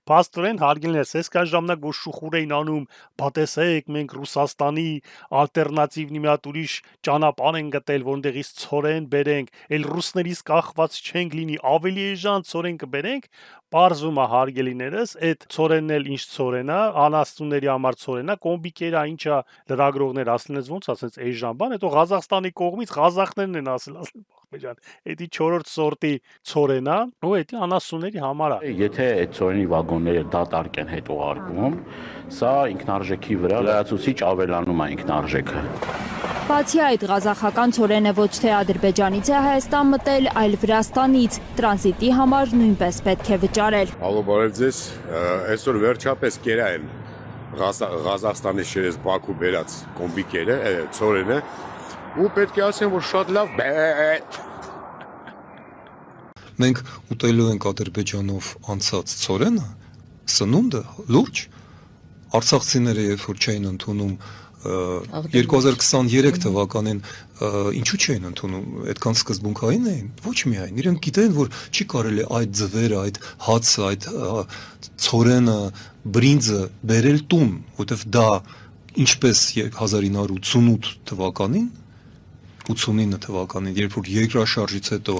Փաստորեն հարգելիներս, այս կան ժամանակ որ շուխուր էին անում, բա տեսեք, մենք Ռուսաստանի ալտերնատիվ մի հատ ուրիշ ճանապարհ են գտել, որտեղից ցորեն բերենք, այլ ռուսներից կախված չենք լինի, ավելի էժան ցորեն կբերենք, բարձում է հարգելիներս, այդ ցորենն էլ ինչ ցորեն է, անաստուների համար ցորեն է, կոմբիկերա ինչա լրագրողներ ասելնես ոնց ասենց էժան բան, հետո Ղազախստանի կողմից ղազախներն են ասել Ջան, էդի 4-րդ սորտի ցորեն է, ու էդի անասունների համար է։ Եթե այդ ցորենի վագոնները դատարկ են հետ ուղարկվում, սա ինքնարժեքի վրա լրացուցիչ ավելանում է ինքնարժեքը։ Բացի այդ, ղազախական ցորենը ոչ թե Ադրբեջանից է Հայաստան մտել, այլ Վրաստանից, տրանզիտի համար նույնպես պետք է վճարել։ Ալո, բարև ձեզ, այսօր վերջապես կերա են Ղազախստանից շերես Բաքու բերած կոմբիկերը, ցորենը, ու պետք է ասեմ, որ շատ լավ Մենք ուտելու ենք Ադրբեջանով անցած ցորենը, սնունդը, լուրջ, արցախցիները երբ որ չէին ընդունում 2023 թվականին ինչու չէին ընդունում, այդքան սկզբունքային էին, ոչ միայն, իրենք գիտեն, որ չի կարելի այդ ձվերը, այդ հացը, այդ ցորենը, բրինձը բերել տուն, որտեվ դա ինչպես 1988 թվականին, 89 թվականին, երբ որ երկրաշարժից հետո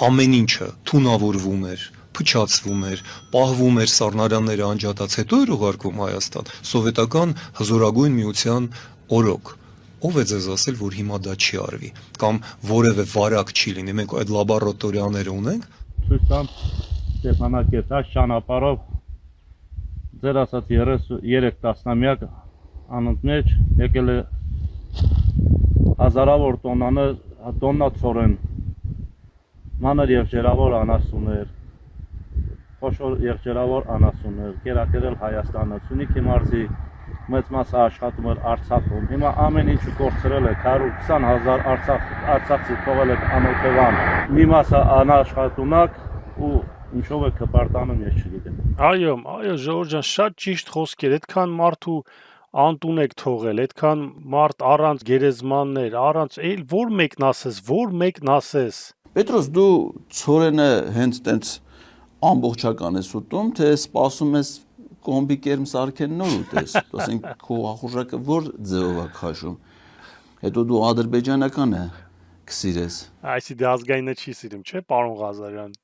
ամեն ինչը թունավորվում էր, փչացվում էր, պահվում էր սառնարանները անջատած, հետո էր ուղարկվում Հայաստան, սովետական հզորագույն միության օրոք։ Ով է ձեզ ասել, որ հիմա դա չի արվի, կամ որևէ վարակ չի լինի, մենք այդ լաբորատորիաները ունենք։ Ցույց տամ Ստեփանակերտ ճանապարհով ձեր ասած 33 տասնամյակ անընդմեջ եկել է հազարավոր տոննա ցորեն, մանր եւ ջերավոր անասուններ, խոշոր եղջերավոր անասուններ, կերակերել Հայաստանը, Սյունիքի մարզի մեծ մասը աշխատում էր Արցախում, հիմա ամեն ինչ կորցրել է, 120,000 արցախցի թողել է անօթևան, մի մասը անաշխատունակ ու ինչով է կպարտանում ես չգիտեմ։ Այո, Ժողովուրդ ջան, շատ ճիշտ խոսքեր, այդքան մարդու անտուն եք թողել, այդքան մարդ առանց գերեզմաններ, առանց այլ որ մեկն ասես։ Պետրոս, դու ցորենը հենց տենց ամբողջական ես ուտում, թե սպասում ես կոմբիկերմ սարքեն նոր ուտես, ասենք քո ախորժակը որ ձևով է քաշում, հետո դու ադրբեջանական է կսիրես։ Այսինքն ազգայինը չի սիրում, չէ, պարոն Ղազարյան։